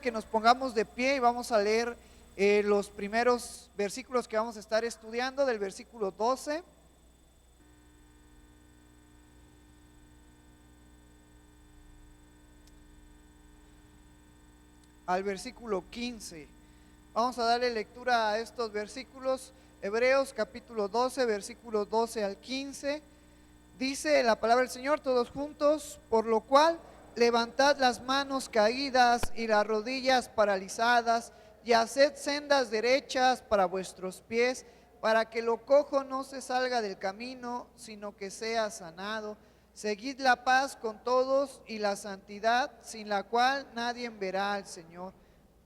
Que nos pongamos de pie y vamos a leer los primeros versículos que vamos a estar estudiando, del versículo 12 al versículo 15. Vamos a darle lectura a estos versículos. Hebreos capítulo 12, versículos 12 al 15. Dice la palabra del Señor, todos juntos: por lo cual levantad las manos caídas y las rodillas paralizadas, y haced sendas derechas para vuestros pies, para que lo cojo no se salga del camino, sino que sea sanado. Seguid la paz con todos y la santidad, sin la cual nadie verá al Señor.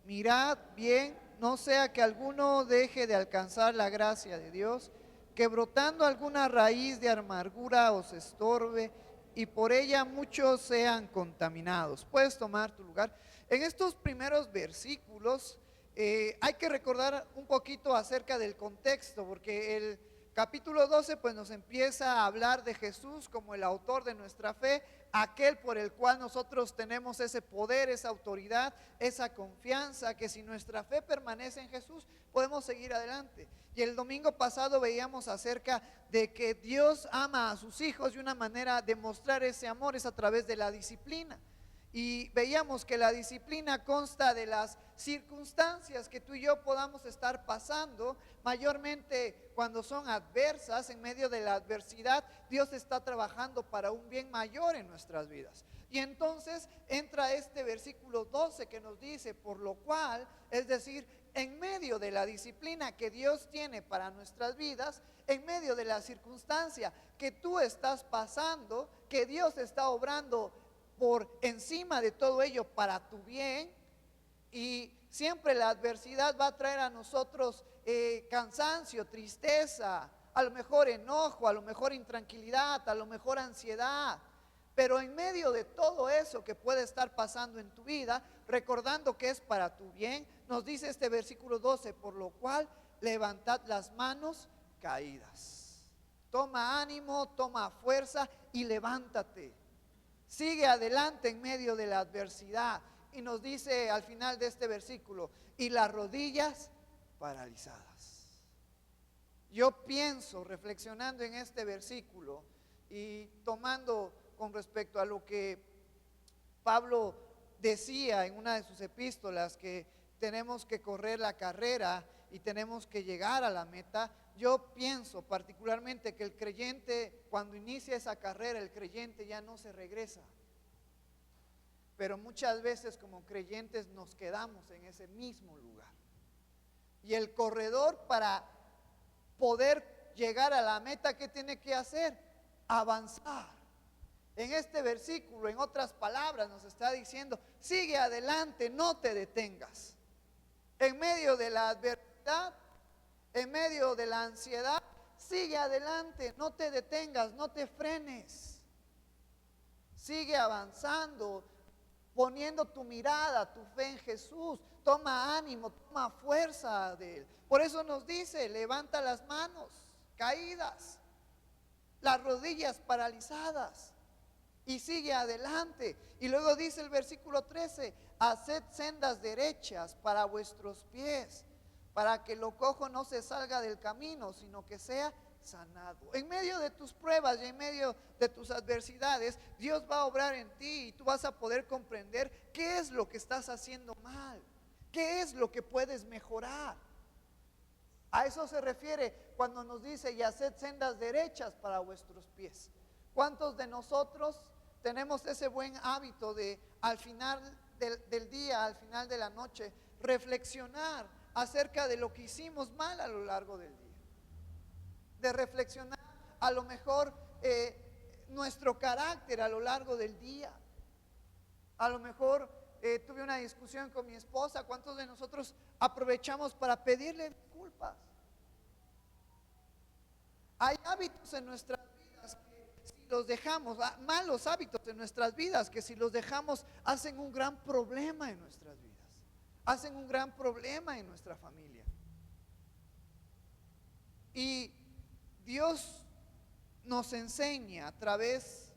Mirad bien, no sea que alguno deje de alcanzar la gracia de Dios, que brotando alguna raíz de amargura os estorbe, y por ella muchos sean contaminados. Puedes tomar tu lugar. En estos primeros versículos hay que recordar un poquito acerca del contexto, porque el capítulo 12 pues nos empieza a hablar de Jesús como el autor de nuestra fe, aquel por el cual nosotros tenemos ese poder, esa autoridad, esa confianza, que si nuestra fe permanece en Jesús, podemos seguir adelante. Y el domingo pasado veíamos acerca de que Dios ama a sus hijos, y una manera de mostrar ese amor es a través de la disciplina. Y veíamos que la disciplina consta de las circunstancias que tú y yo podamos estar pasando, mayormente cuando son adversas. En medio de la adversidad, Dios está trabajando para un bien mayor en nuestras vidas. Y entonces entra este versículo 12 que nos dice: por lo cual, es decir, en medio de la disciplina que Dios tiene para nuestras vidas, en medio de la circunstancia que tú estás pasando, que Dios está obrando por encima de todo ello para tu bien. Y siempre la adversidad va a traer a nosotros cansancio, tristeza, a lo mejor enojo, a lo mejor intranquilidad, a lo mejor ansiedad. Pero en medio de todo eso que puede estar pasando en tu vida, recordando que es para tu bien, nos dice este versículo 12: por lo cual levantad las manos caídas. Toma ánimo, toma fuerza y levántate. Sigue adelante en medio de la adversidad. Y nos dice al final de este versículo: y las rodillas paralizadas. Yo pienso, reflexionando en este versículo y tomando con respecto a lo que Pablo decía en una de sus epístolas, que tenemos que correr la carrera y tenemos que llegar a la meta. Yo pienso particularmente que el creyente, cuando inicia esa carrera, el creyente ya no se regresa. Pero muchas veces como creyentes nos quedamos en ese mismo lugar. Y el corredor, para poder llegar a la meta, ¿qué tiene que hacer? Avanzar. En este versículo, en otras palabras, nos está diciendo: sigue adelante, no te detengas. En medio de la adversidad, en medio de la ansiedad, sigue adelante, no te detengas, no te frenes. Sigue avanzando, poniendo tu mirada, tu fe en Jesús. Toma ánimo, toma fuerza de Él. Por eso nos dice: levanta las manos caídas, las rodillas paralizadas, y sigue adelante. Y luego dice el versículo 13: haced sendas derechas para vuestros pies, para que lo cojo no se salga del camino, sino que sea sanado. En medio de tus pruebas y en medio de tus adversidades, Dios va a obrar en ti, y tú vas a poder comprender qué es lo que estás haciendo mal, qué es lo que puedes mejorar. A eso se refiere cuando nos dice: y haced sendas derechas para vuestros pies. ¿Cuántos de nosotros tenemos ese buen hábito de, al final del día, al final de la noche, reflexionar acerca de lo que hicimos mal a lo largo del día? De reflexionar a lo mejor nuestro carácter a lo largo del día. A lo mejor tuve una discusión con mi esposa. ¿Cuántos de nosotros aprovechamos para pedirle disculpas? Hay hábitos en nuestras vidas que si los dejamos, malos hábitos en nuestras vidas, que si los dejamos hacen un gran problema en nuestras vidas, hacen un gran problema en nuestra familia. Y Dios nos enseña a través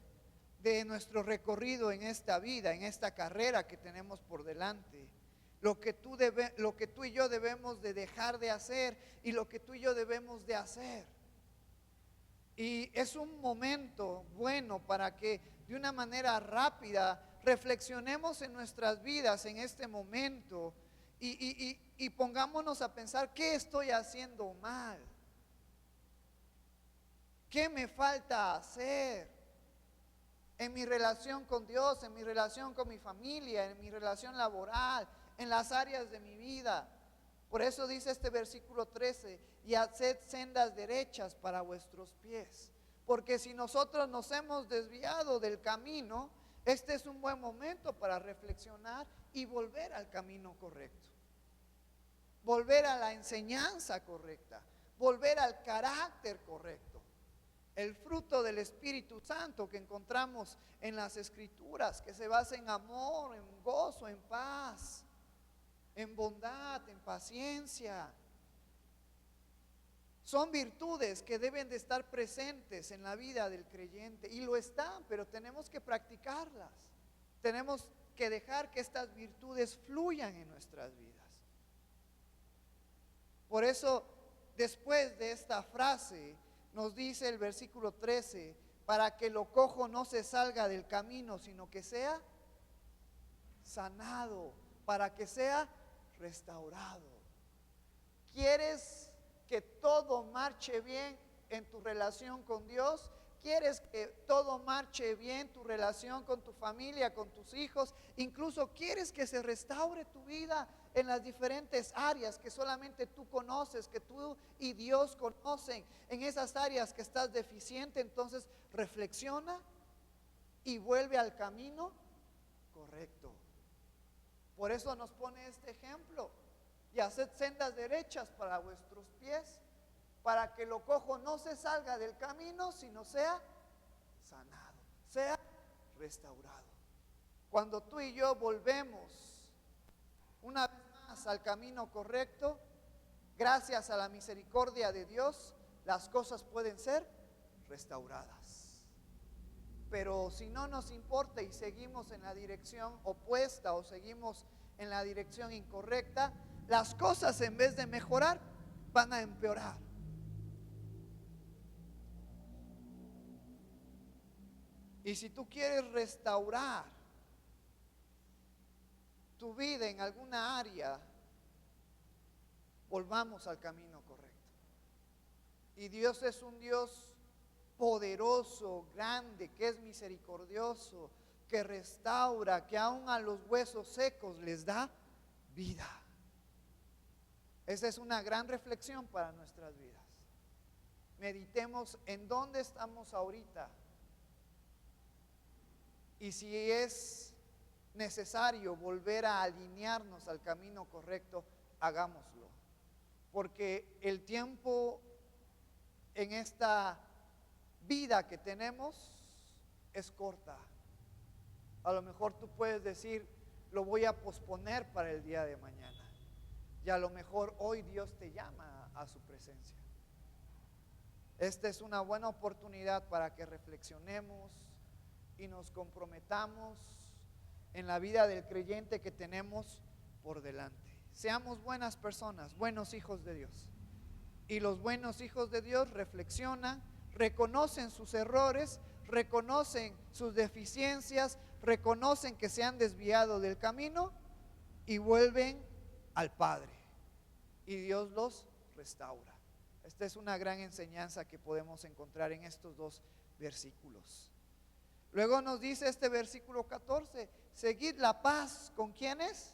de nuestro recorrido en esta vida, en esta carrera que tenemos por delante, lo que tú y yo debemos de dejar de hacer y lo que tú y yo debemos de hacer. Y es un momento bueno para que de una manera rápida reflexionemos en nuestras vidas en este momento y pongámonos a pensar: ¿qué estoy haciendo mal? ¿Qué me falta hacer en mi relación con Dios, en mi relación con mi familia, en mi relación laboral, en las áreas de mi vida? Por eso dice este versículo 13: y haced sendas derechas para vuestros pies. Porque si nosotros nos hemos desviado del camino, este es un buen momento para reflexionar y volver al camino correcto, volver a la enseñanza correcta, volver al carácter correcto. El fruto del Espíritu Santo que encontramos en las Escrituras, que se basa en amor, en gozo, en paz, en bondad, en paciencia. Son virtudes que deben de estar presentes en la vida del creyente, y lo están, pero tenemos que practicarlas. Tenemos que dejar que estas virtudes fluyan en nuestras vidas. Por eso, después de esta frase, nos dice el versículo 13: para que lo cojo no se salga del camino, sino que sea sanado, para que sea restaurado. ¿Quieres que todo marche bien en tu relación con Dios? ¿Quieres que todo marche bien tu relación con tu familia, con tus hijos? Incluso quieres que se restaure tu vida en las diferentes áreas que solamente tú conoces, que tú y Dios conocen, en esas áreas que estás deficiente. Entonces reflexiona y vuelve al camino correcto. Por eso nos pone este ejemplo: y haced sendas derechas para vuestros pies, para que lo cojo no se salga del camino, sino sea sanado, sea restaurado. Cuando tú y yo volvemos una vez más al camino correcto, gracias a la misericordia de Dios, las cosas pueden ser restauradas. Pero si no nos importa y seguimos en la dirección opuesta o seguimos en la dirección incorrecta, las cosas, en vez de mejorar, van a empeorar. Y si tú quieres restaurar tu vida en alguna área, volvamos al camino correcto. Y Dios es un Dios poderoso, grande, que es misericordioso, que restaura, que aún a los huesos secos les da vida. Esa es una gran reflexión para nuestras vidas. Meditemos en dónde estamos ahorita, y si es necesario volver a alinearnos al camino correcto, hagámoslo. Porque el tiempo en esta vida que tenemos es corta. A lo mejor tú puedes decir: lo voy a posponer para el día de mañana. Y a lo mejor hoy Dios te llama a su presencia. Esta es una buena oportunidad para que reflexionemos y nos comprometamos en la vida del creyente que tenemos por delante. Seamos buenas personas, buenos hijos de Dios. Y los buenos hijos de Dios reflexionan, reconocen sus errores, reconocen sus deficiencias, reconocen que se han desviado del camino y vuelven al Padre. Y Dios los restaura. Esta es una gran enseñanza que podemos encontrar en estos dos versículos. Luego nos dice este versículo 14: seguid la paz. ¿Con quiénes?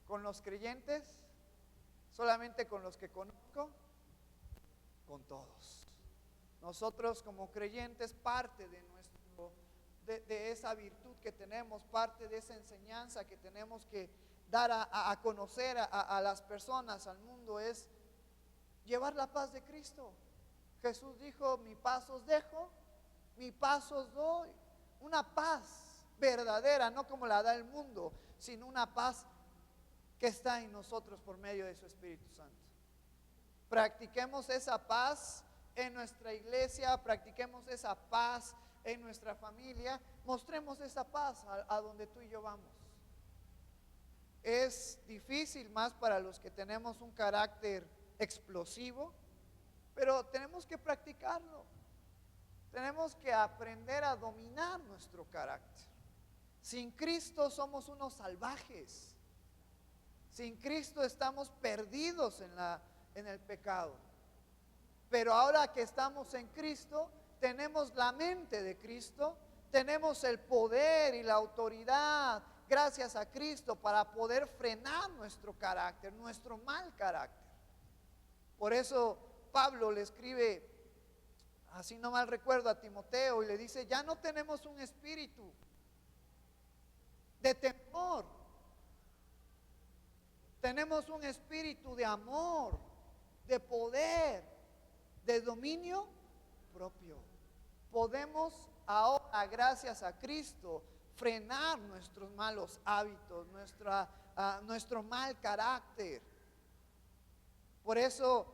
¿Con los creyentes? ¿Solamente con los que conozco? Con todos. Nosotros como creyentes, parte de esa virtud que tenemos, parte de esa enseñanza que tenemos que dar a conocer a las personas, al mundo, es llevar la paz de Cristo. Jesús dijo: mi paz os dejo, mi paz os doy. Una paz verdadera, no como la da el mundo, sino una paz que está en nosotros por medio de su Espíritu Santo. Practiquemos esa paz en nuestra iglesia, practiquemos esa paz en nuestra familia, mostremos esa paz a donde tú y yo vamos. Es difícil más para los que tenemos un carácter explosivo, pero tenemos que practicarlo. Tenemos que aprender a dominar nuestro carácter. Sin Cristo somos unos salvajes. Sin Cristo estamos perdidos en el pecado. Pero ahora que estamos en Cristo, tenemos la mente de Cristo, tenemos el poder y la autoridad, gracias a Cristo, para poder frenar nuestro carácter, nuestro mal carácter. Por eso Pablo le escribe, así no mal recuerdo, a Timoteo y le dice: ya no tenemos un espíritu de temor, tenemos un espíritu de amor, de poder, de dominio propio. Podemos ahora, gracias a Cristo, frenar nuestros malos hábitos, nuestro mal carácter. Por eso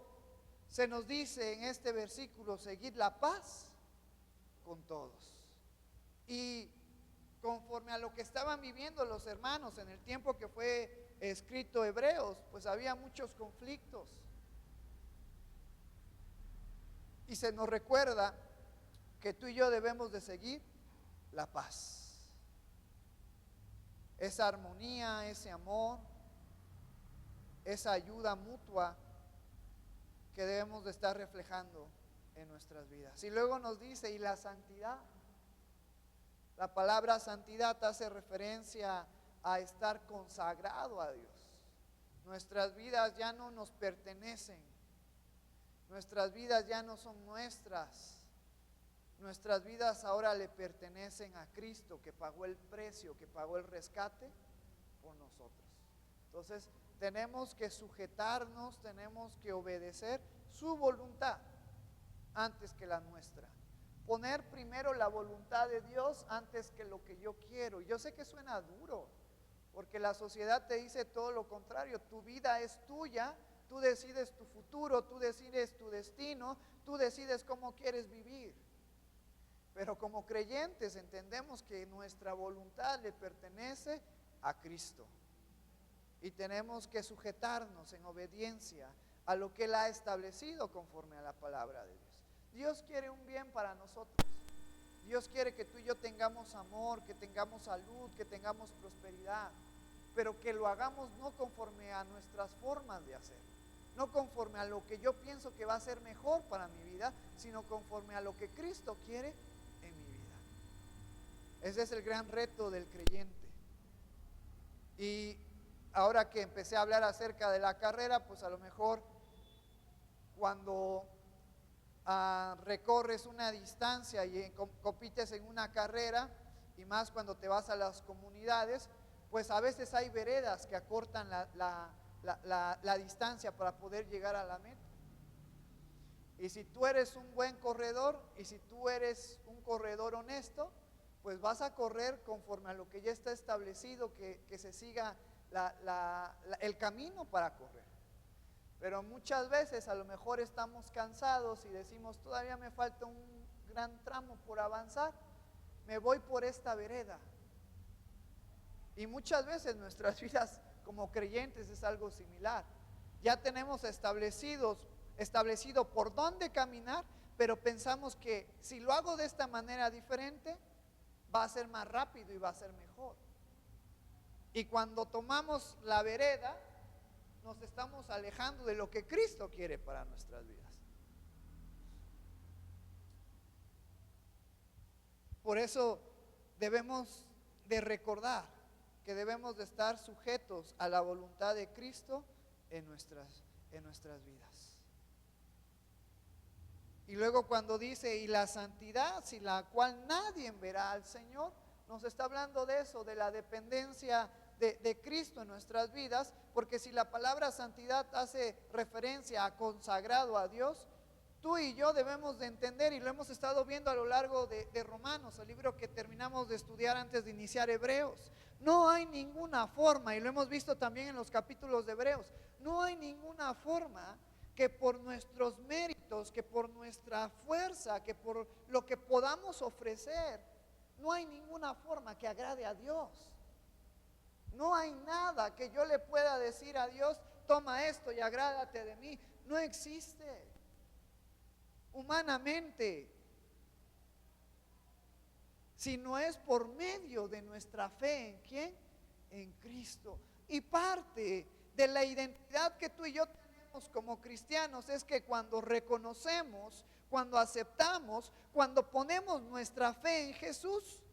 se nos dice en este versículo: seguid la paz con todos. Y conforme a lo que estaban viviendo los hermanos en el tiempo que fue escrito Hebreos, pues había muchos conflictos. Y se nos recuerda que tú y yo debemos de seguir la paz, esa armonía, ese amor, esa ayuda mutua que debemos de estar reflejando en nuestras vidas. Y luego nos dice: y la santidad. La palabra santidad hace referencia a estar consagrado a Dios. Nuestras vidas ya no nos pertenecen, nuestras vidas ya no son nuestras. Nuestras vidas ahora le pertenecen a Cristo, que pagó el precio, que pagó el rescate por nosotros. Entonces tenemos que sujetarnos, tenemos que obedecer su voluntad antes que la nuestra. Poner primero la voluntad de Dios antes que lo que yo quiero. Yo sé que suena duro, porque la sociedad te dice todo lo contrario. Tu vida es tuya, tú decides tu futuro, tú decides tu destino, tú decides cómo quieres vivir. Pero como creyentes entendemos que nuestra voluntad le pertenece a Cristo. Y tenemos que sujetarnos en obediencia a lo que Él ha establecido conforme a la palabra de Dios. Dios quiere un bien para nosotros. Dios quiere que tú y yo tengamos amor, que tengamos salud, que tengamos prosperidad, pero que lo hagamos no conforme a nuestras formas de hacer, no conforme a lo que yo pienso que va a ser mejor para mi vida, sino conforme a lo que Cristo quiere en mi vida. Ese es el gran reto del creyente. Y ahora que empecé a hablar acerca de la carrera, pues a lo mejor cuando recorres una distancia y compites en una carrera, y más cuando te vas a las comunidades, pues a veces hay veredas que acortan la distancia para poder llegar a la meta. Y si tú eres un buen corredor y si tú eres un corredor honesto, pues vas a correr conforme a lo que ya está establecido, que se siga el camino para correr. Pero muchas veces a lo mejor estamos cansados y decimos: todavía me falta un gran tramo por avanzar, me voy por esta vereda. Y muchas veces nuestras vidas como creyentes es algo similar. Ya tenemos establecido por dónde caminar, pero pensamos que si lo hago de esta manera diferente, va a ser más rápido y va a ser mejor. Y cuando tomamos la vereda, nos estamos alejando de lo que Cristo quiere para nuestras vidas. Por eso debemos de recordar que debemos de estar sujetos a la voluntad de Cristo en nuestras vidas. Y luego cuando dice: y la santidad, sin la cual nadie verá al Señor, nos está hablando de eso, de la dependencia de Cristo en nuestras vidas, porque si la palabra santidad hace referencia a consagrado a Dios, tú y yo debemos de entender, y lo hemos estado viendo a lo largo de Romanos, el libro que terminamos de estudiar antes de iniciar Hebreos. No hay ninguna forma, y lo hemos visto también en los capítulos de Hebreos, no hay ninguna forma que por nuestros méritos, que por nuestra fuerza, que por lo que podamos ofrecer, no hay ninguna forma que agrade a Dios. No hay nada que yo le pueda decir a Dios, toma esto y agrádate de mí. No existe. Humanamente. Si no es por medio de nuestra fe, ¿en quién? En Cristo. Y parte de la identidad que tú y yo tenemos como cristianos es que cuando reconocemos, cuando aceptamos, cuando ponemos nuestra fe en Jesús,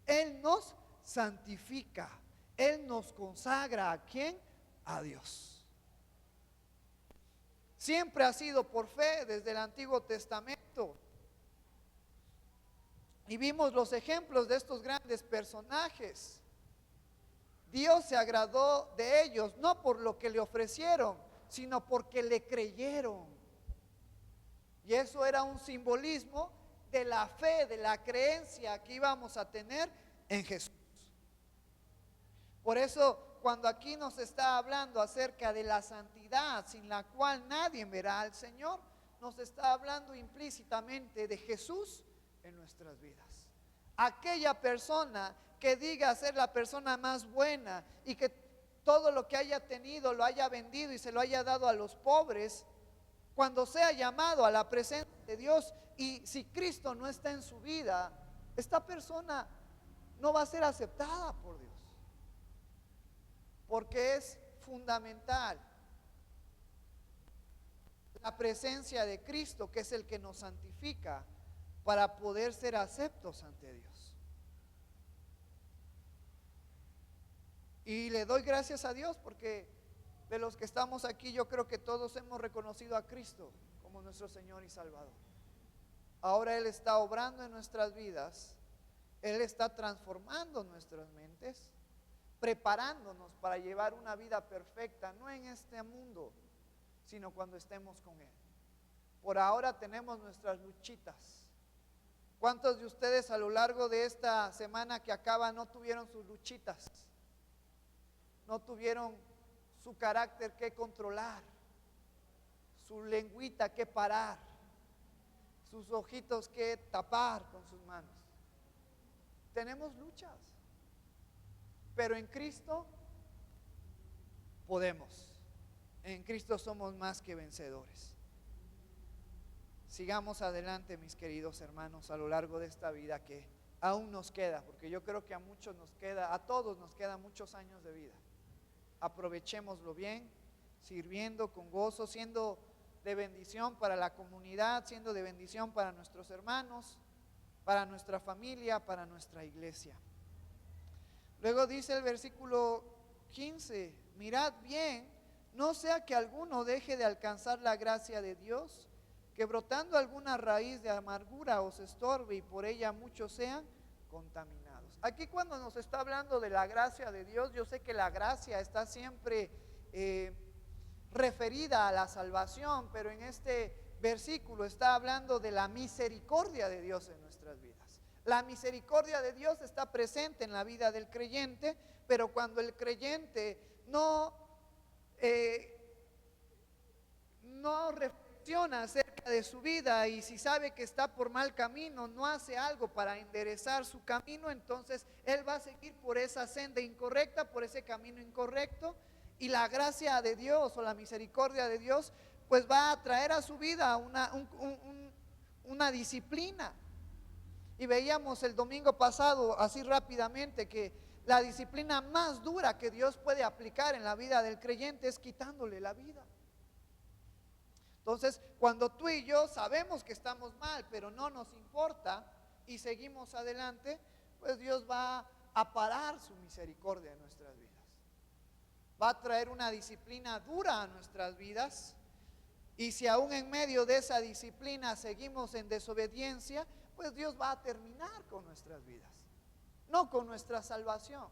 Él nos santifica, Él nos consagra. ¿A quién? A Dios. Siempre ha sido por fe desde el Antiguo Testamento. Y vimos los ejemplos de estos grandes personajes. Dios se agradó de ellos, no por lo que le ofrecieron, sino porque le creyeron. Y eso era un simbolismo de la fe, de la creencia que íbamos a tener en Jesús. Por eso, cuando aquí nos está hablando acerca de la santidad, sin la cual nadie verá al Señor, nos está hablando implícitamente de Jesús en nuestras vidas. Aquella persona que diga ser la persona más buena y que todo lo que haya tenido lo haya vendido y se lo haya dado a los pobres, cuando sea llamado a la presencia de Dios, y si Cristo no está en su vida, esta persona no va a ser aceptada por Dios, porque es fundamental la presencia de Cristo, que es el que nos santifica, para poder ser aceptos ante Dios. Y le doy gracias a Dios porque de los que estamos aquí, yo creo que todos hemos reconocido a Cristo como nuestro Señor y Salvador. Ahora Él está obrando en nuestras vidas, Él está transformando nuestras mentes, preparándonos para llevar una vida perfecta, no en este mundo, sino cuando estemos con Él. Por ahora tenemos nuestras luchitas. ¿Cuántos de ustedes a lo largo de esta semana que acaba no tuvieron sus luchitas? No tuvieron su carácter que controlar, su lengüita que parar, sus ojitos que tapar con sus manos. Tenemos luchas, pero en Cristo podemos. En Cristo somos más que vencedores. Sigamos adelante, mis queridos hermanos, a lo largo de esta vida que aún nos queda, porque yo creo que a muchos nos queda, a todos nos quedan muchos años de vida. Aprovechémoslo bien, sirviendo con gozo, siendo de bendición para la comunidad, siendo de bendición para nuestros hermanos, para nuestra familia, para nuestra iglesia. Luego dice el versículo 15, mirad bien, no sea que alguno deje de alcanzar la gracia de Dios, que brotando alguna raíz de amargura os estorbe y por ella muchos sean contaminados. Aquí cuando nos está hablando de la gracia de Dios, yo sé que la gracia está siempre referida a la salvación, pero en este versículo está hablando de la misericordia de Dios en nuestras vidas. La misericordia de Dios está presente en la vida del creyente, pero cuando el creyente no reflexiona acerca de su vida y si sabe que está por mal camino, no hace algo para enderezar su camino, entonces él va a seguir por esa senda incorrecta, por ese camino incorrecto, y la gracia de Dios o la misericordia de Dios pues va a traer a su vida una disciplina. Y veíamos el domingo pasado así rápidamente que la disciplina más dura que Dios puede aplicar en la vida del creyente es quitándole la vida. Entonces, cuando tú y yo sabemos que estamos mal, pero no nos importa y seguimos adelante, pues Dios va a parar su misericordia en nuestras vidas. Va a traer una disciplina dura a nuestras vidas. Y si aún en medio de esa disciplina seguimos en desobediencia, pues Dios va a terminar con nuestras vidas. No con nuestra salvación,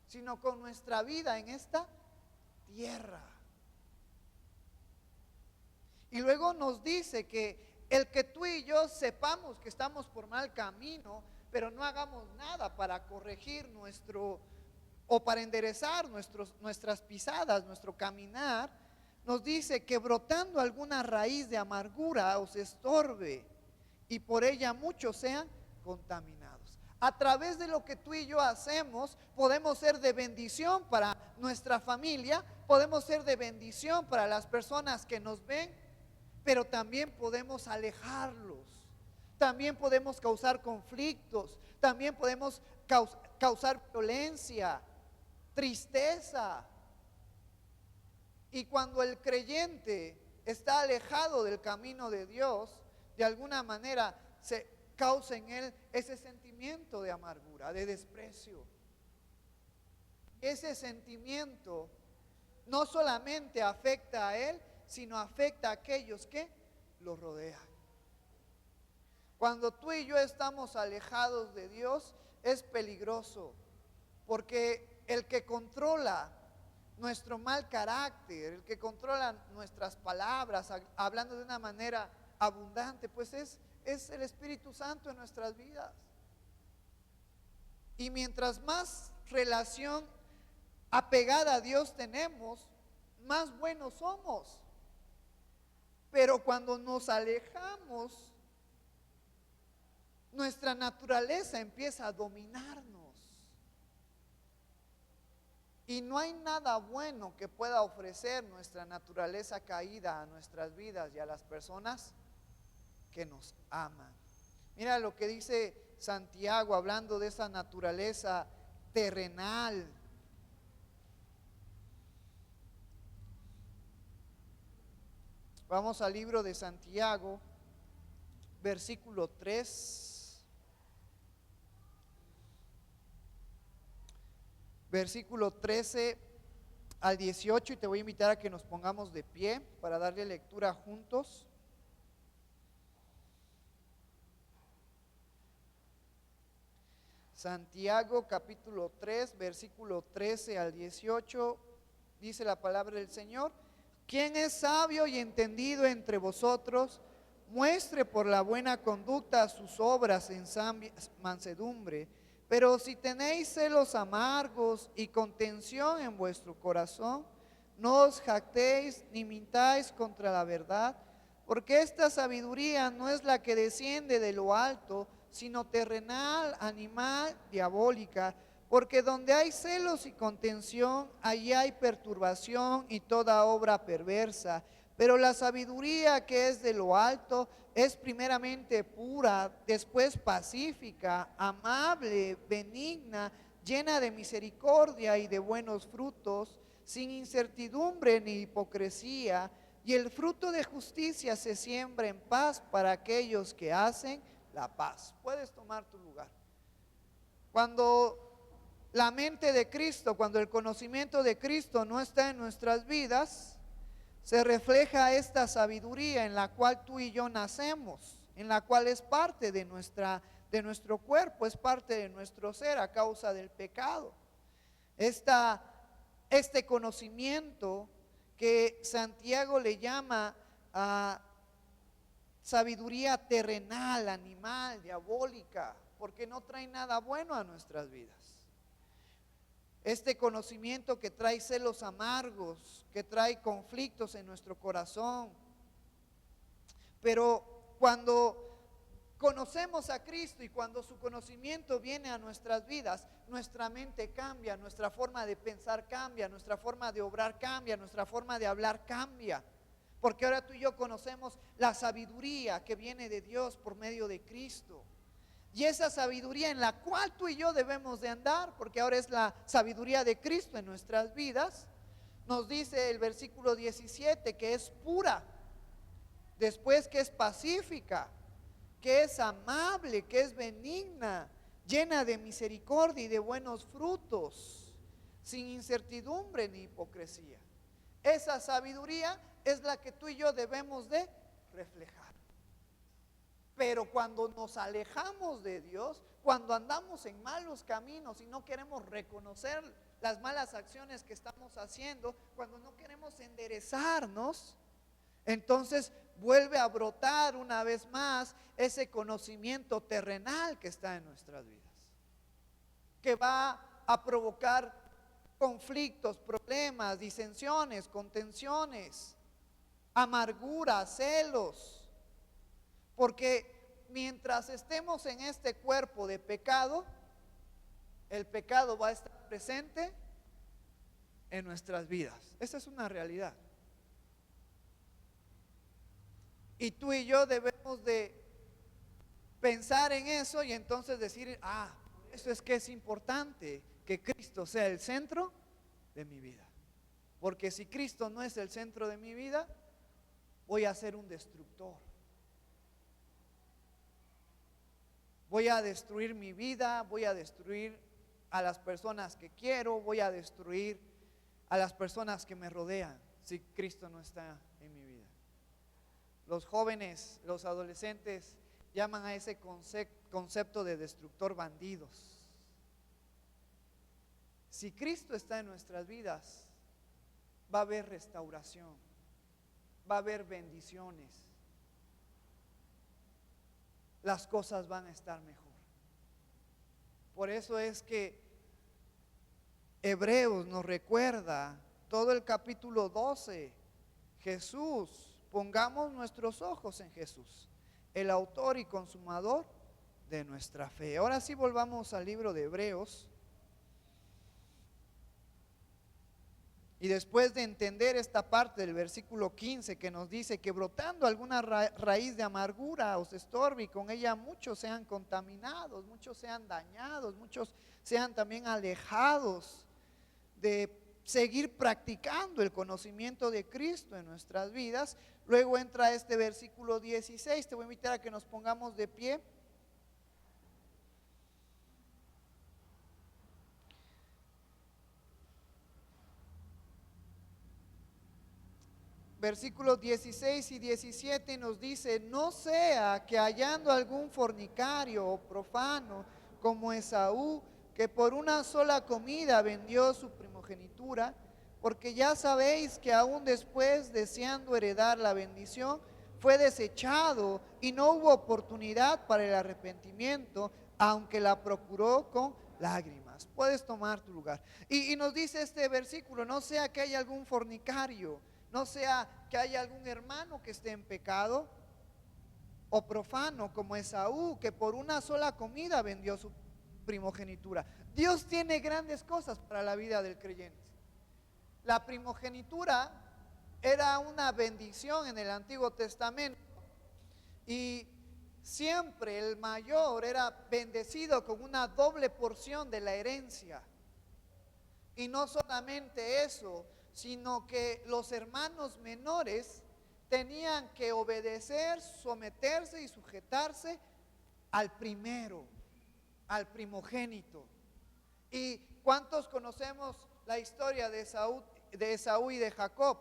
sino con nuestra vida en esta tierra. Y luego nos dice que el que tú y yo sepamos que estamos por mal camino, pero no hagamos nada para corregir o para enderezar nuestras pisadas, nuestro caminar, nos dice que brotando alguna raíz de amargura os estorbe y por ella muchos sean contaminados. A través de lo que tú y yo hacemos, podemos ser de bendición para nuestra familia, podemos ser de bendición para las personas que nos ven, pero también podemos alejarlos, también podemos causar conflictos, también podemos causar violencia, tristeza. Y cuando el creyente está alejado del camino de Dios, de alguna manera se causa en él ese sentimiento de amargura, de desprecio. Ese sentimiento no solamente afecta a él, sino afecta a aquellos que lo rodean. Cuando tú y yo estamos alejados de Dios, es peligroso, porque el que controla nuestro mal carácter, el que controla nuestras palabras, hablando de una manera abundante, pues es el Espíritu Santo en nuestras vidas. Y mientras más relación apegada a Dios tenemos, más buenos somos. Pero cuando nos alejamos, nuestra naturaleza empieza a dominarnos. Y no hay nada bueno que pueda ofrecer nuestra naturaleza caída a nuestras vidas y a las personas que nos aman. Mira lo que dice Santiago hablando de esa naturaleza terrenal. Vamos al libro de Santiago, versículo 3. Versículo 13 al 18, y te voy a invitar a que nos pongamos de pie para darle lectura juntos. Santiago capítulo 3, versículo 13 al 18, dice la palabra del Señor: quien es sabio y entendido entre vosotros, muestre por la buena conducta sus obras en mansedumbre. Pero si tenéis celos amargos y contención en vuestro corazón, no os jactéis ni mintáis contra la verdad, porque esta sabiduría no es la que desciende de lo alto, sino terrenal, animal, diabólica. Porque donde hay celos y contención, allí hay perturbación y toda obra perversa. Pero la sabiduría que es de lo alto es primeramente pura, después pacífica, amable, benigna, llena de misericordia y de buenos frutos, sin incertidumbre ni hipocresía. Y el fruto de justicia se siembra en paz para aquellos que hacen la paz. Puedes tomar tu lugar. Cuando la mente de Cristo, cuando el conocimiento de Cristo no está en nuestras vidas, se refleja esta sabiduría en la cual tú y yo nacemos, en la cual es parte de nuestro cuerpo, es parte de nuestro ser a causa del pecado. Este conocimiento que Santiago le llama sabiduría terrenal, animal, diabólica, porque no trae nada bueno a nuestras vidas. Este conocimiento que trae celos amargos, que trae conflictos en nuestro corazón. Pero cuando conocemos a Cristo y cuando su conocimiento viene a nuestras vidas, nuestra mente cambia, nuestra forma de pensar cambia, nuestra forma de obrar cambia, nuestra forma de hablar cambia. Porque ahora tú y yo conocemos la sabiduría que viene de Dios por medio de Cristo. Y esa sabiduría en la cual tú y yo debemos de andar, porque ahora es la sabiduría de Cristo en nuestras vidas, nos dice el versículo 17 que es pura, después que es pacífica, que es amable, que es benigna, llena de misericordia y de buenos frutos, sin incertidumbre ni hipocresía. Esa sabiduría es la que tú y yo debemos de reflejar. Pero cuando nos alejamos de Dios, cuando andamos en malos caminos y no queremos reconocer las malas acciones que estamos haciendo, cuando no queremos enderezarnos, entonces vuelve a brotar una vez más ese conocimiento terrenal que está en nuestras vidas, que va a provocar conflictos, problemas, disensiones, contenciones, amargura, celos. Porque mientras estemos en este cuerpo de pecado, el pecado va a estar presente en nuestras vidas. Esa es una realidad. Y tú y yo debemos de pensar en eso y entonces decir, eso es que es importante que Cristo sea el centro de mi vida. Porque si Cristo no es el centro de mi vida, voy a ser un destructor. Voy a destruir mi vida, voy a destruir a las personas que quiero, voy a destruir a las personas que me rodean si Cristo no está en mi vida. Los jóvenes, los adolescentes llaman a ese concepto de destructor bandidos. Si Cristo está en nuestras vidas, va a haber restauración, va a haber bendiciones, las cosas van a estar mejor. Por eso es que Hebreos nos recuerda todo el capítulo 12, Jesús, pongamos nuestros ojos en Jesús, el autor y consumador de nuestra fe. Ahora sí volvamos al libro de Hebreos. Y después de entender esta parte del versículo 15 que nos dice que brotando alguna raíz de amargura os estorbe y con ella muchos sean contaminados, muchos sean dañados, muchos sean también alejados de seguir practicando el conocimiento de Cristo en nuestras vidas. Luego entra este versículo 16, te voy a invitar a que nos pongamos de pie. Versículos 16 y 17 nos dice: no sea que hallando algún fornicario o profano como Esaú, que por una sola comida vendió su primogenitura, porque ya sabéis que aún después, deseando heredar la bendición, fue desechado y no hubo oportunidad para el arrepentimiento, aunque la procuró con lágrimas. Puedes tomar tu lugar. Y nos dice este versículo: no sea que haya algún fornicario, no sea que haya algún hermano que esté en pecado o profano como Esaú, que por una sola comida vendió su primogenitura. Dios tiene grandes cosas para la vida del creyente. La primogenitura era una bendición en el Antiguo Testamento y siempre el mayor era bendecido con una doble porción de la herencia. Y no solamente eso, sino que los hermanos menores tenían que obedecer, someterse y sujetarse al primero, al primogénito. ¿Y cuántos conocemos la historia de Esaú y de Jacob?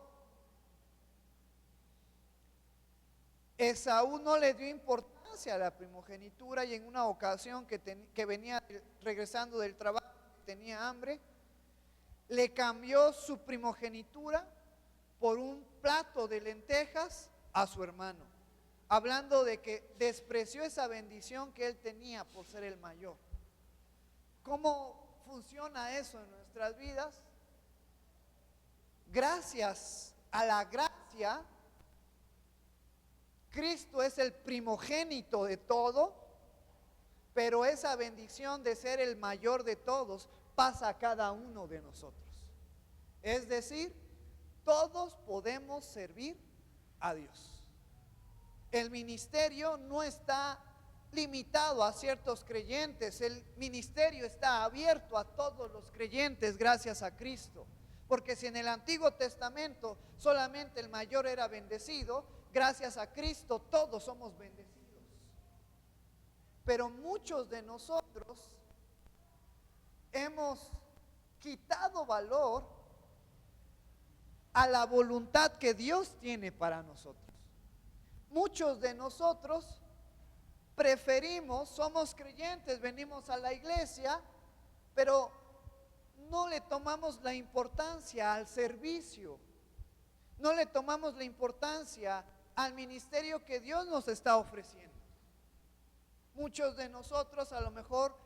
Esaú no le dio importancia a la primogenitura y en una ocasión que venía regresando del trabajo, tenía hambre, le cambió su primogenitura por un plato de lentejas a su hermano, hablando de que despreció esa bendición que él tenía por ser el mayor. ¿Cómo funciona eso en nuestras vidas? Gracias a la gracia, Cristo es el primogénito de todo, pero esa bendición de ser el mayor de todos pasa a cada uno de nosotros. Es decir, todos podemos servir a Dios. El ministerio no está limitado a ciertos creyentes, el ministerio está abierto a todos los creyentes gracias a Cristo. Porque si en el Antiguo Testamento solamente el mayor era bendecido, gracias a Cristo todos somos bendecidos. Pero muchos de nosotros hemos quitado valor a la voluntad que Dios tiene para nosotros. Muchos de nosotros preferimos, somos creyentes, venimos a la iglesia, pero no le tomamos la importancia al servicio, no le tomamos la importancia al ministerio que Dios nos está ofreciendo. Muchos de nosotros a lo mejor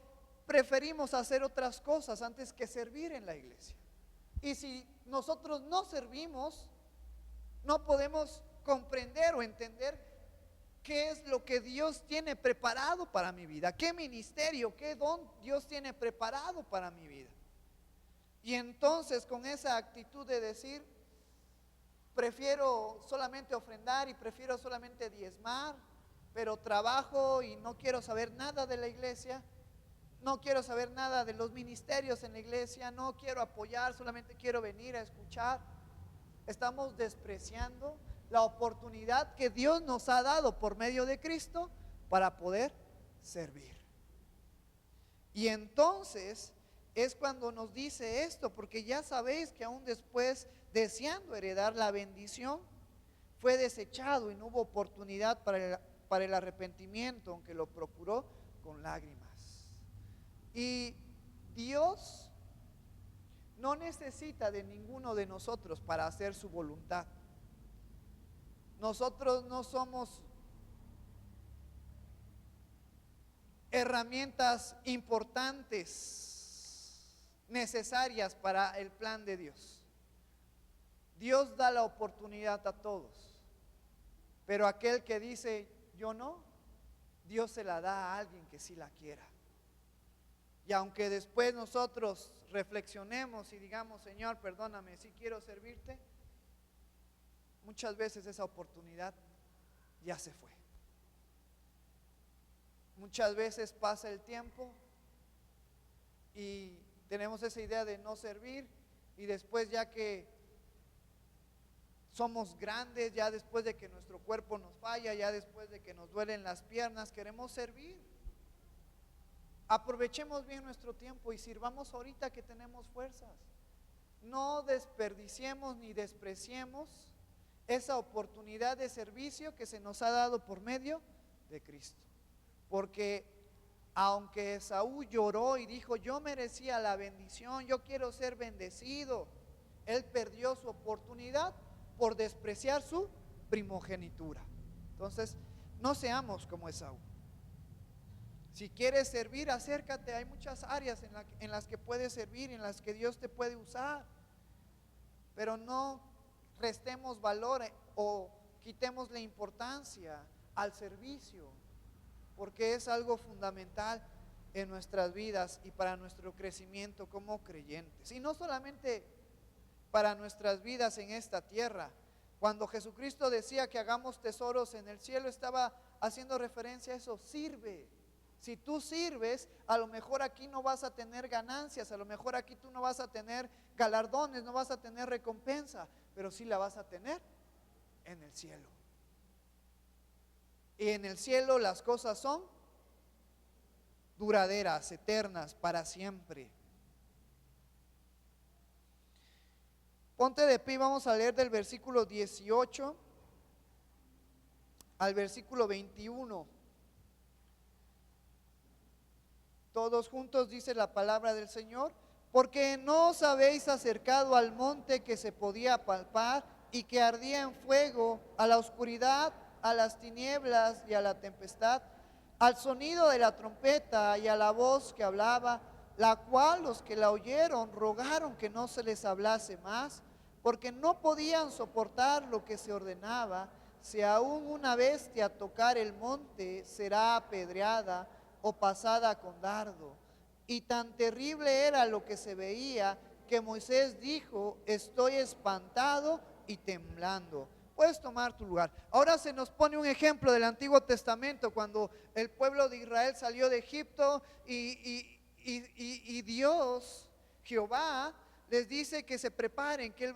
preferimos hacer otras cosas antes que servir en la iglesia. Y si nosotros no servimos, no podemos comprender o entender qué es lo que Dios tiene preparado para mi vida, qué ministerio, qué don Dios tiene preparado para mi vida. Y entonces con esa actitud de decir, prefiero solamente ofrendar y prefiero solamente diezmar, pero trabajo y no quiero saber nada de la iglesia, no quiero saber nada de los ministerios en la iglesia, no quiero apoyar, solamente quiero venir a escuchar. Estamos despreciando la oportunidad que Dios nos ha dado por medio de Cristo para poder servir. Y entonces es cuando nos dice esto, porque ya sabéis que aún después, deseando heredar la bendición, fue desechado y no hubo oportunidad para el arrepentimiento, aunque lo procuró con lágrimas. Y Dios no necesita de ninguno de nosotros para hacer su voluntad. Nosotros no somos herramientas importantes, necesarias para el plan de Dios. Dios da la oportunidad a todos, pero aquel que dice yo no, Dios se la da a alguien que sí la quiera. Y aunque después nosotros reflexionemos y digamos, Señor, perdóname, sí quiero servirte, muchas veces esa oportunidad ya se fue. Muchas veces pasa el tiempo y tenemos esa idea de no servir, y después, ya que somos grandes, ya después de que nuestro cuerpo nos falla, ya después de que nos duelen las piernas, queremos servir. Aprovechemos bien nuestro tiempo y sirvamos ahorita que tenemos fuerzas. No desperdiciemos ni despreciemos esa oportunidad de servicio que se nos ha dado por medio de Cristo. Porque aunque Esaú lloró y dijo, yo merecía la bendición, yo quiero ser bendecido, él perdió su oportunidad por despreciar su primogenitura. Entonces, no seamos como Esaú. Si quieres servir, acércate. Hay muchas áreas en las que puedes servir, en las que Dios te puede usar. Pero no restemos valor o quitemos la importancia al servicio, porque es algo fundamental en nuestras vidas y para nuestro crecimiento como creyentes. Y no solamente para nuestras vidas en esta tierra. Cuando Jesucristo decía que hagamos tesoros en el cielo, estaba haciendo referencia a eso. Sirve. Si tú sirves, a lo mejor aquí no vas a tener ganancias, a lo mejor aquí tú no vas a tener galardones, no vas a tener recompensa, pero sí la vas a tener en el cielo. Y en el cielo las cosas son duraderas, eternas, para siempre. Ponte de pie, vamos a leer del versículo 18 al versículo 21. Todos juntos dice la palabra del Señor. Porque no os habéis acercado al monte que se podía palpar y que ardía en fuego, a la oscuridad, a las tinieblas y a la tempestad, al sonido de la trompeta y a la voz que hablaba, la cual los que la oyeron rogaron que no se les hablase más, porque no podían soportar lo que se ordenaba. Si aún una bestia tocar el monte, será apedreada o pasada con dardo. Y tan terrible era lo que se veía, que Moisés dijo, estoy espantado y temblando. Puedes tomar tu lugar. Ahora se nos pone un ejemplo del Antiguo Testamento, cuando el pueblo de Israel salió de Egipto y Dios, Jehová, les dice que se preparen, que Él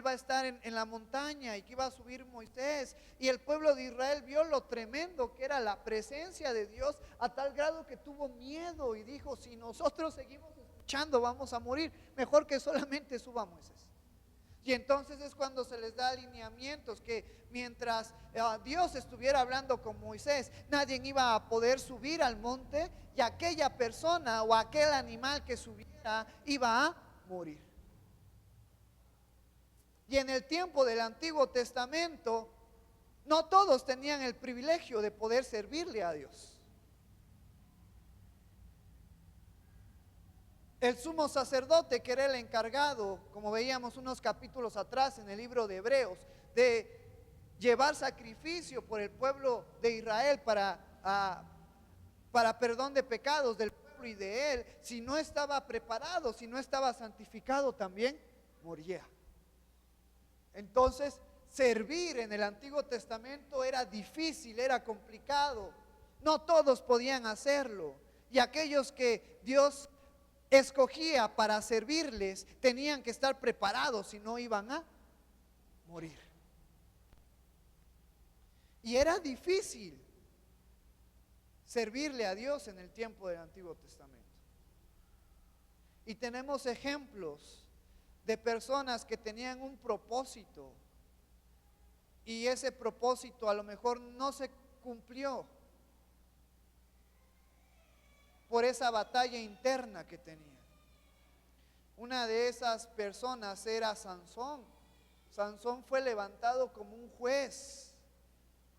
va a estar en la montaña y que iba a subir Moisés. Y el pueblo de Israel vio lo tremendo que era la presencia de Dios, a tal grado que tuvo miedo y dijo, si nosotros seguimos escuchando vamos a morir, mejor que solamente suba Moisés. Y entonces es cuando se les da alineamientos, que mientras Dios estuviera hablando con Moisés, nadie iba a poder subir al monte, y aquella persona o aquel animal que subiera iba a morir. Y en el tiempo del Antiguo Testamento, no todos tenían el privilegio de poder servirle a Dios. El sumo sacerdote, que era el encargado, como veíamos unos capítulos atrás en el libro de Hebreos, de llevar sacrificio por el pueblo de Israel para perdón de pecados del pueblo y de él, si no estaba preparado, si no estaba santificado, también moría. Entonces, servir en el Antiguo Testamento era difícil, era complicado. No todos podían hacerlo. Y aquellos que Dios escogía para servirles tenían que estar preparados, si no iban a morir. Y era difícil servirle a Dios en el tiempo del Antiguo Testamento. Y tenemos ejemplos de personas que tenían un propósito y ese propósito a lo mejor no se cumplió por esa batalla interna que tenían. Una de esas personas era Sansón. Sansón fue levantado como un juez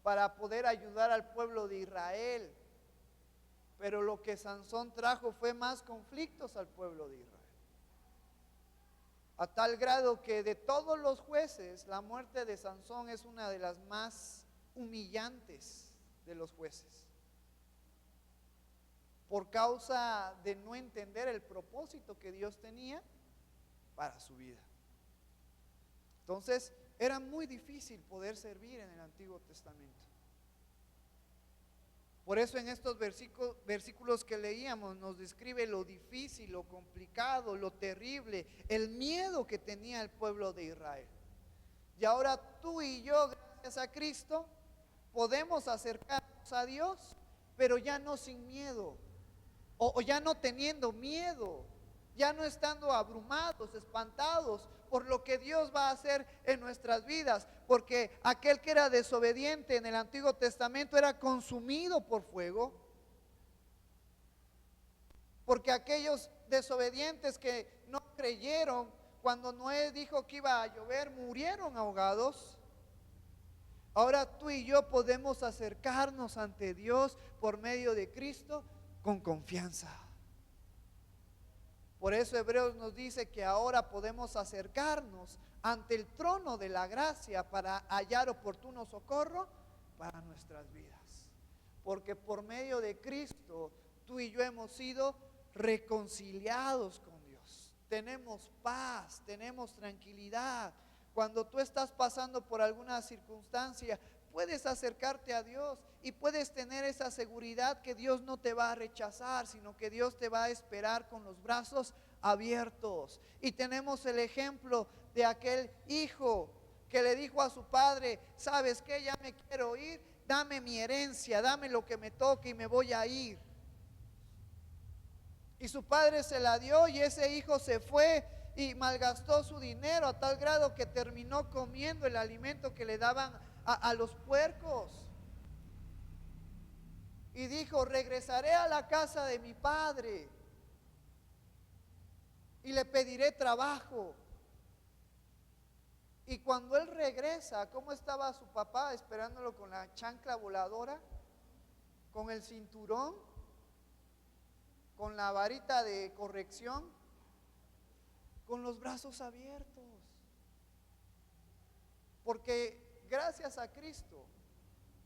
para poder ayudar al pueblo de Israel. Pero lo que Sansón trajo fue más conflictos al pueblo de Israel. A tal grado que de todos los jueces, la muerte de Sansón es una de las más humillantes de los jueces. Por causa de no entender el propósito que Dios tenía para su vida. Entonces, era muy difícil poder servir en el Antiguo Testamento. Por eso en estos versículos que leíamos nos describe lo difícil, lo complicado, lo terrible, el miedo que tenía el pueblo de Israel. Y ahora tú y yo, gracias a Cristo, podemos acercarnos a Dios, pero ya no sin miedo, o ya no teniendo miedo, ya no estando abrumados, espantados por lo que Dios va a hacer en nuestras vidas, porque aquel que era desobediente en el Antiguo Testamento era consumido por fuego, porque aquellos desobedientes que no creyeron cuando Noé dijo que iba a llover, murieron ahogados. Ahora tú y yo podemos acercarnos ante Dios por medio de Cristo con confianza. Por eso Hebreos nos dice que ahora podemos acercarnos ante el trono de la gracia para hallar oportuno socorro para nuestras vidas. Porque por medio de Cristo tú y yo hemos sido reconciliados con Dios. Tenemos paz, tenemos tranquilidad. Cuando tú estás pasando por alguna circunstancia, puedes acercarte a Dios y puedes tener esa seguridad que Dios no te va a rechazar, sino que Dios te va a esperar con los brazos abiertos. Y tenemos el ejemplo de aquel hijo que le dijo a su padre: ¿sabes qué? Ya me quiero ir, dame mi herencia, dame lo que me toque y me voy a ir. Y su padre se la dio y ese hijo se fue y malgastó su dinero a tal grado que terminó comiendo el alimento que le daban a los puercos. Y dijo: regresaré a la casa de mi padre y le pediré trabajo. Y cuando él regresa, ¿cómo estaba su papá esperándolo con la chancla voladora, con el cinturón, con la varita de corrección, con los brazos abiertos? Porque gracias a Cristo,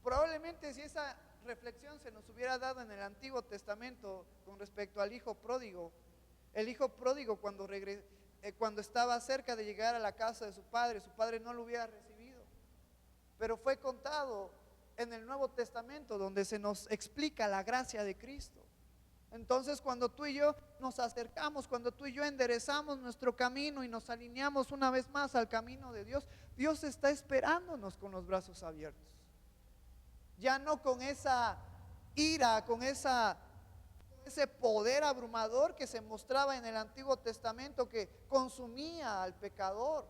probablemente si esa reflexión se nos hubiera dado en el Antiguo Testamento con respecto al hijo pródigo, el hijo pródigo cuando estaba cerca de llegar a la casa de su padre no lo hubiera recibido. Pero fue contado en el Nuevo Testamento donde se nos explica la gracia de Cristo. Entonces cuando tú y yo nos acercamos, cuando tú y yo enderezamos nuestro camino y nos alineamos una vez más al camino de Dios, Dios está esperándonos con los brazos abiertos. Ya no con esa ira, con ese poder abrumador que se mostraba en el Antiguo Testamento, que consumía al pecador,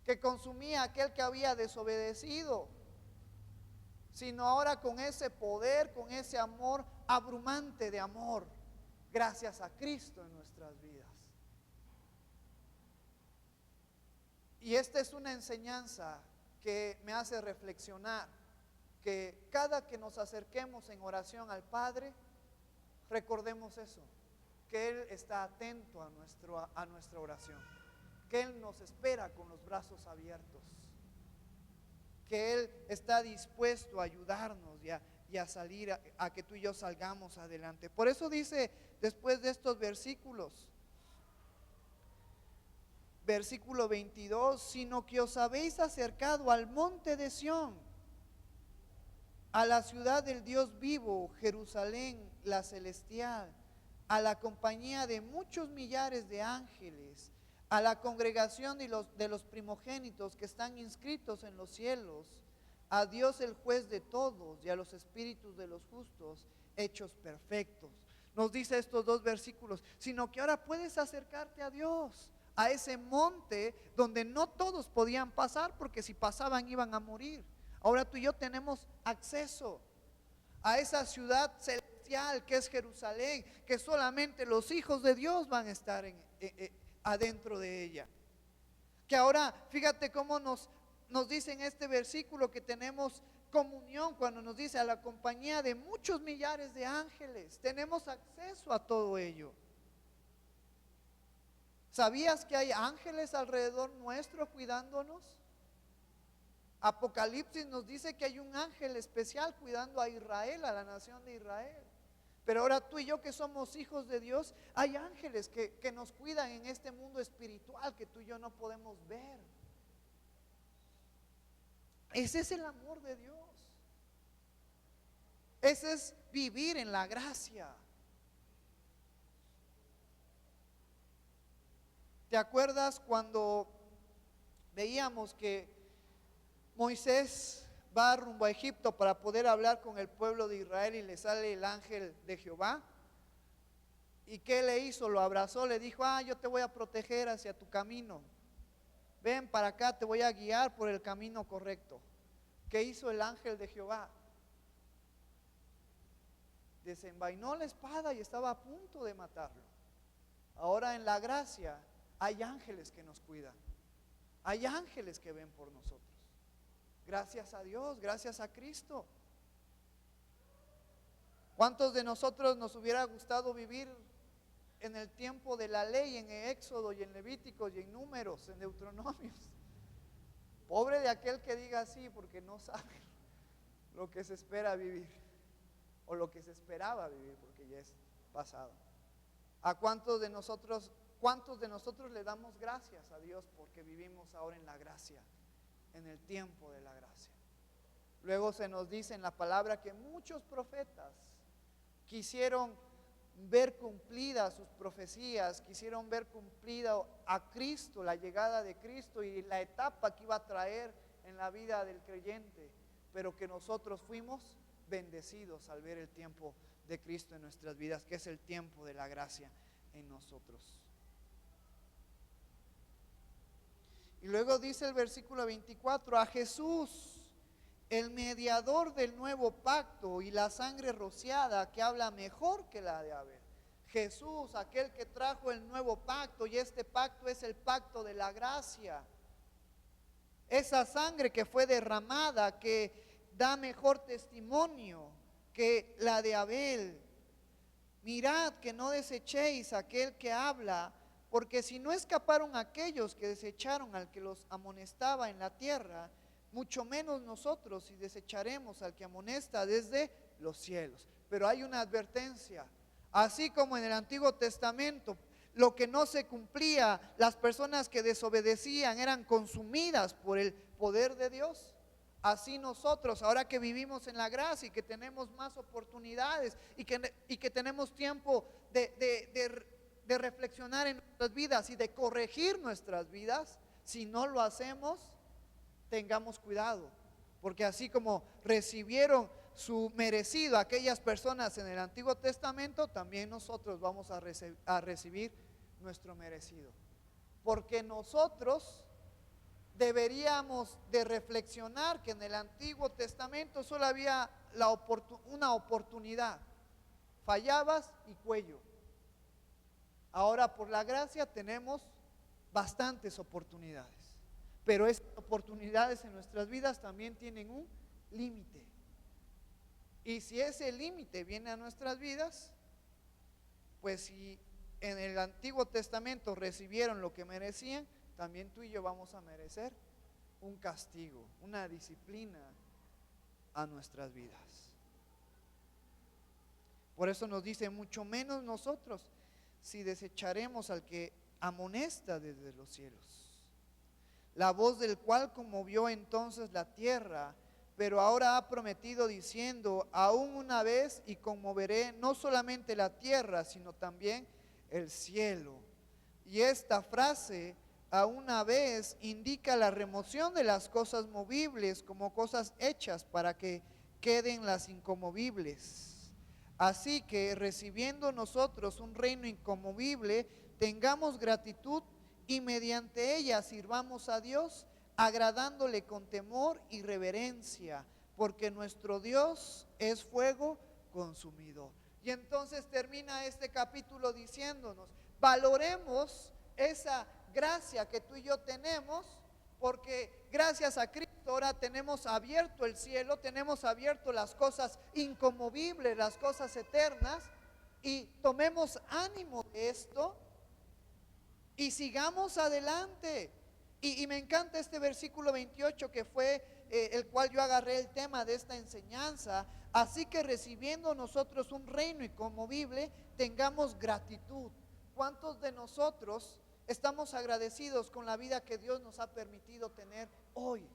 que consumía a aquel que había desobedecido, sino ahora con ese poder, con ese amor abrumante de amor, gracias a Cristo en nuestras vidas. Y esta es una enseñanza que me hace reflexionar, que cada que nos acerquemos en oración al Padre, recordemos eso, que Él está atento a nuestra oración, que Él nos espera con los brazos abiertos, que Él está dispuesto a ayudarnos y a salir, a que tú y yo salgamos adelante. Por eso dice después de estos versículos, versículo 22, sino que os habéis acercado al monte de Sión, a la ciudad del Dios vivo, Jerusalén la celestial, a la compañía de muchos millares de ángeles, a la congregación de los primogénitos que están inscritos en los cielos, a Dios el juez de todos y a los espíritus de los justos hechos perfectos. Nos dice estos dos versículos, sino que ahora puedes acercarte a Dios, a ese monte donde no todos podían pasar, porque si pasaban iban a morir. Ahora tú y yo tenemos acceso a esa ciudad celestial que es Jerusalén, que solamente los hijos de Dios van a estar adentro de ella. Que ahora, fíjate cómo nos dice en este versículo que tenemos comunión, cuando nos dice a la compañía de muchos millares de ángeles. Tenemos acceso a todo ello. ¿Sabías que hay ángeles alrededor nuestro cuidándonos? Apocalipsis nos dice que hay un ángel especial cuidando a Israel, a la nación de Israel. Pero ahora tú y yo que somos hijos de Dios, hay ángeles que nos cuidan en este mundo espiritual que tú y yo no podemos ver. Ese es el amor de Dios. Ese es vivir en la gracia. ¿Te acuerdas cuando veíamos que Moisés va rumbo a Egipto para poder hablar con el pueblo de Israel y le sale el ángel de Jehová? ¿Y qué le hizo? Lo abrazó, le dijo, yo te voy a proteger hacia tu camino. Ven para acá, te voy a guiar por el camino correcto. ¿Qué hizo el ángel de Jehová? Desenvainó la espada y estaba a punto de matarlo. Ahora en la gracia hay ángeles que nos cuidan. Hay ángeles que ven por nosotros. Gracias a Dios, gracias a Cristo. ¿Cuántos de nosotros nos hubiera gustado vivir en el tiempo de la ley, en Éxodo y en Levíticos y en Números, en Deuteronomios? Pobre de aquel que diga así, porque no sabe lo que se espera vivir, o lo que se esperaba vivir, porque ya es pasado. ¿A cuántos de nosotros le damos gracias a Dios porque vivimos ahora en la gracia, en el tiempo de la gracia? Luego se nos dice en la palabra que muchos profetas quisieron ver cumplidas sus profecías, quisieron ver cumplida a Cristo, la llegada de Cristo y la etapa que iba a traer en la vida del creyente, pero que nosotros fuimos bendecidos al ver el tiempo de Cristo en nuestras vidas, que es el tiempo de la gracia en nosotros. Y luego dice el versículo 24, a Jesús, el mediador del nuevo pacto y la sangre rociada que habla mejor que la de Abel. Jesús, aquel que trajo el nuevo pacto, y este pacto es el pacto de la gracia. Esa sangre que fue derramada, que da mejor testimonio que la de Abel. Mirad que no desechéis aquel que habla, porque si no escaparon aquellos que desecharon al que los amonestaba en la tierra, mucho menos nosotros si desecharemos al que amonesta desde los cielos. Pero hay una advertencia, así como en el Antiguo Testamento lo que no se cumplía, las personas que desobedecían eran consumidas por el poder de Dios. Así nosotros, ahora que vivimos en la gracia y que tenemos más oportunidades y que tenemos tiempo de reflexionar en nuestras vidas y de corregir nuestras vidas, si no lo hacemos, tengamos cuidado, porque así como recibieron su merecido aquellas personas en el Antiguo Testamento, también nosotros vamos a recibir nuestro merecido, porque nosotros deberíamos de reflexionar que en el Antiguo Testamento solo había una oportunidad, fallabas y cuello. Ahora por la gracia tenemos bastantes oportunidades, pero esas oportunidades en nuestras vidas también tienen un límite. Y si ese límite viene a nuestras vidas, pues si en el Antiguo Testamento recibieron lo que merecían, también tú y yo vamos a merecer un castigo, una disciplina a nuestras vidas. Por eso nos dice, mucho menos nosotros, si desecharemos al que amonesta desde los cielos, la voz del cual conmovió entonces la tierra, pero ahora ha prometido diciendo, aún una vez y conmoveré no solamente la tierra, sino también el cielo. Y esta frase, a una vez, indica la remoción de las cosas movibles como cosas hechas para que queden las inconmovibles. Así que recibiendo nosotros un reino inconmovible, tengamos gratitud y mediante ella sirvamos a Dios, agradándole con temor y reverencia, porque nuestro Dios es fuego consumidor. Y entonces termina este capítulo diciéndonos, valoremos esa gracia que tú y yo tenemos, porque gracias a Cristo ahora tenemos abierto el cielo, tenemos abierto las cosas inconmovibles, las cosas eternas, y tomemos ánimo de esto y sigamos adelante. Y me encanta este versículo 28 que fue el cual yo agarré el tema de esta enseñanza. Así que recibiendo nosotros un reino inconmovible, tengamos gratitud. ¿Cuántos de nosotros estamos agradecidos con la vida que Dios nos ha permitido tener hoy?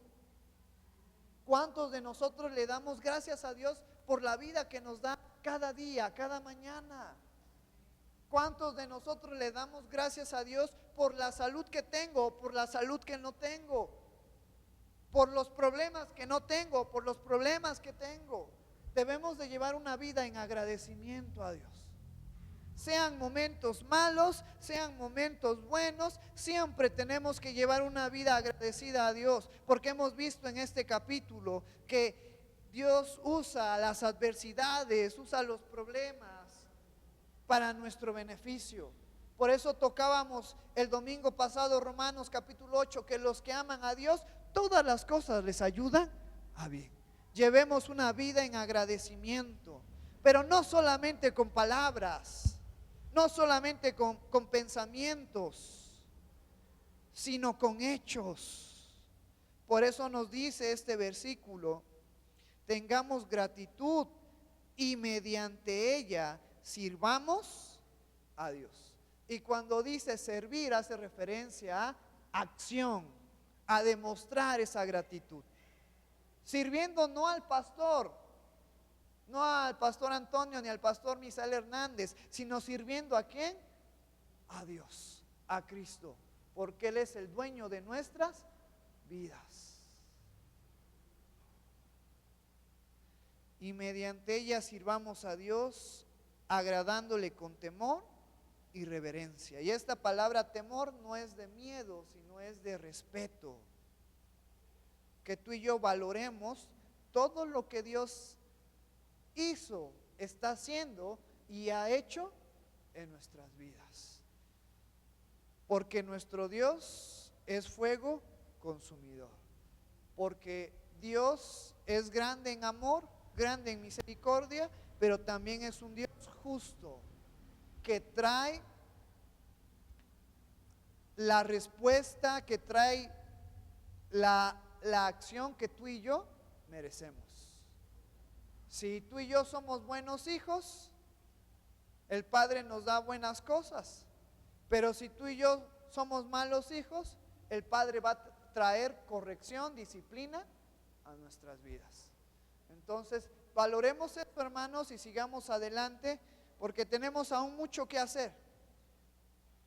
¿Cuántos de nosotros le damos gracias a Dios por la vida que nos da cada día, cada mañana? ¿Cuántos de nosotros le damos gracias a Dios por la salud que tengo, por la salud que no tengo, por los problemas que no tengo, por los problemas que tengo? Debemos de llevar una vida en agradecimiento a Dios. Sean momentos malos, sean momentos buenos, siempre tenemos que llevar una vida agradecida a Dios, porque hemos visto en este capítulo que Dios usa las adversidades, usa los problemas para nuestro beneficio. Por eso tocábamos el domingo pasado Romanos capítulo 8, que los que aman a Dios, todas las cosas les ayudan a bien. Llevemos una vida en agradecimiento, pero no solamente con palabras, no solamente con pensamientos, sino con hechos. Por eso nos dice este versículo, tengamos gratitud y mediante ella sirvamos a Dios. Y cuando dice servir, hace referencia a acción, a demostrar esa gratitud. Sirviendo no al pastor, no al pastor Antonio ni al pastor Misael Hernández, sino sirviendo ¿a quién? A Dios, a Cristo, porque Él es el dueño de nuestras vidas. Y mediante ella sirvamos a Dios, agradándole con temor y reverencia. Y esta palabra temor no es de miedo, sino es de respeto. Que tú y yo valoremos todo lo que Dios hizo, está haciendo y ha hecho en nuestras vidas. Porque nuestro Dios es fuego consumidor. Porque Dios es grande en amor, grande en misericordia, pero también es un Dios justo que trae la respuesta, que trae la acción que tú y yo merecemos. Si tú y yo somos buenos hijos, el Padre nos da buenas cosas, pero si tú y yo somos malos hijos, el Padre va a traer corrección, disciplina a nuestras vidas. Entonces, valoremos esto, hermanos, y sigamos adelante, porque tenemos aún mucho que hacer.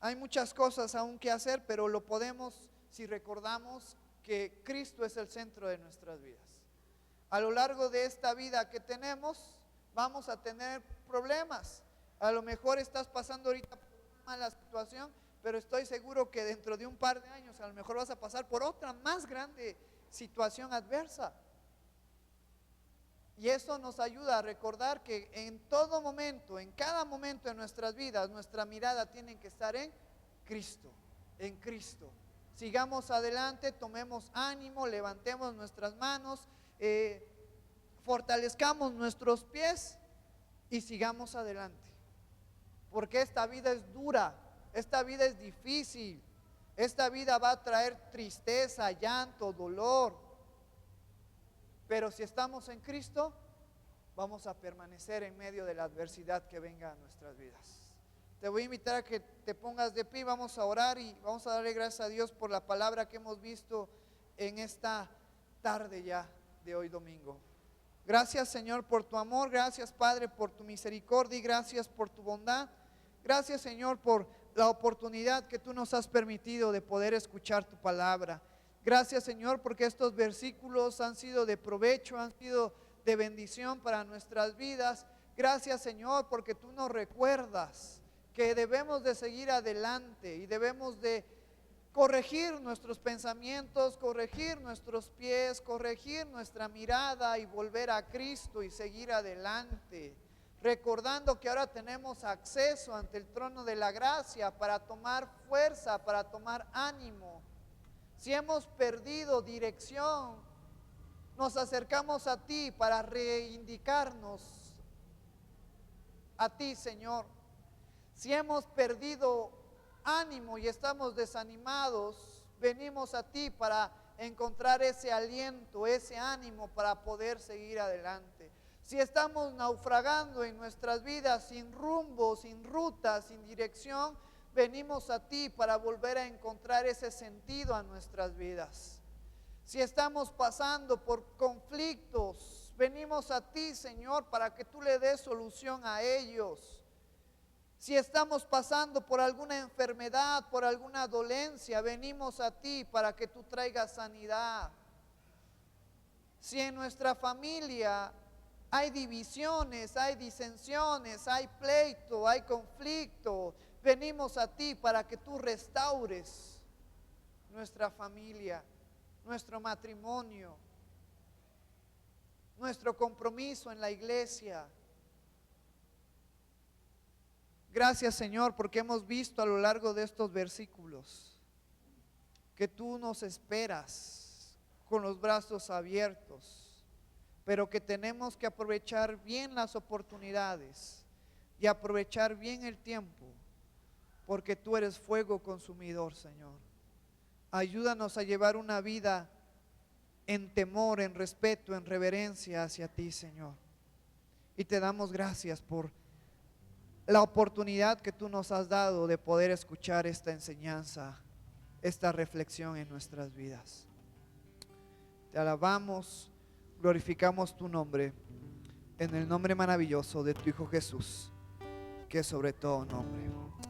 Hay muchas cosas aún que hacer, pero lo podemos si recordamos que Cristo es el centro de nuestras vidas. A lo largo de esta vida que tenemos, vamos a tener problemas. A lo mejor estás pasando ahorita por una mala situación, pero estoy seguro que dentro de un par de años a lo mejor vas a pasar por otra más grande situación adversa. Y eso nos ayuda a recordar que en todo momento, en cada momento de nuestras vidas, nuestra mirada tiene que estar en Cristo, en Cristo. Sigamos adelante, tomemos ánimo, levantemos nuestras manos, fortalezcamos nuestros pies y sigamos adelante. Porque esta vida es dura, esta vida es difícil, Esta vida va a traer tristeza, llanto, dolor. Pero si estamos en Cristo, vamos a permanecer en medio de la adversidad que venga a nuestras vidas. Te voy a invitar a que te pongas de pie, vamos a orar y vamos a darle gracias a Dios por la palabra que hemos visto en esta tarde ya de hoy domingo. Gracias, Señor, por tu amor, gracias, Padre, por tu misericordia y gracias por tu bondad. Gracias, Señor, por la oportunidad que tú nos has permitido de poder escuchar tu palabra. Gracias, Señor, porque estos versículos han sido de provecho, han sido de bendición para nuestras vidas. Gracias, Señor, porque tú nos recuerdas que debemos de seguir adelante y debemos de corregir nuestros pensamientos, corregir nuestros pies, corregir nuestra mirada y volver a Cristo y seguir adelante, recordando que ahora tenemos acceso ante el trono de la gracia para tomar fuerza, para tomar ánimo. Si hemos perdido dirección, nos acercamos a ti para reivindicarnos a ti, Señor. Si hemos perdido ánimo y estamos desanimados, venimos a ti para encontrar ese aliento, ese ánimo para poder seguir adelante. Si estamos naufragando en nuestras vidas sin rumbo, sin ruta, sin dirección, venimos a ti para volver a encontrar ese sentido a nuestras vidas. Si estamos pasando por conflictos, venimos a ti, Señor, para que tú le des solución a ellos. Si estamos pasando por alguna enfermedad, por alguna dolencia, venimos a ti para que tú traigas sanidad. Si en nuestra familia hay divisiones, hay disensiones, hay pleito, hay conflicto, venimos a ti para que tú restaures nuestra familia, nuestro matrimonio, nuestro compromiso en la iglesia. Gracias, Señor, porque hemos visto a lo largo de estos versículos que tú nos esperas con los brazos abiertos, pero que tenemos que aprovechar bien las oportunidades y aprovechar bien el tiempo, porque tú eres fuego consumidor, Señor. Ayúdanos a llevar una vida en temor, en respeto, en reverencia hacia ti, Señor. Y te damos gracias por la oportunidad que tú nos has dado de poder escuchar esta enseñanza, esta reflexión en nuestras vidas. Te alabamos, glorificamos tu nombre, en el nombre maravilloso de tu Hijo Jesús, que es sobre todo nombre.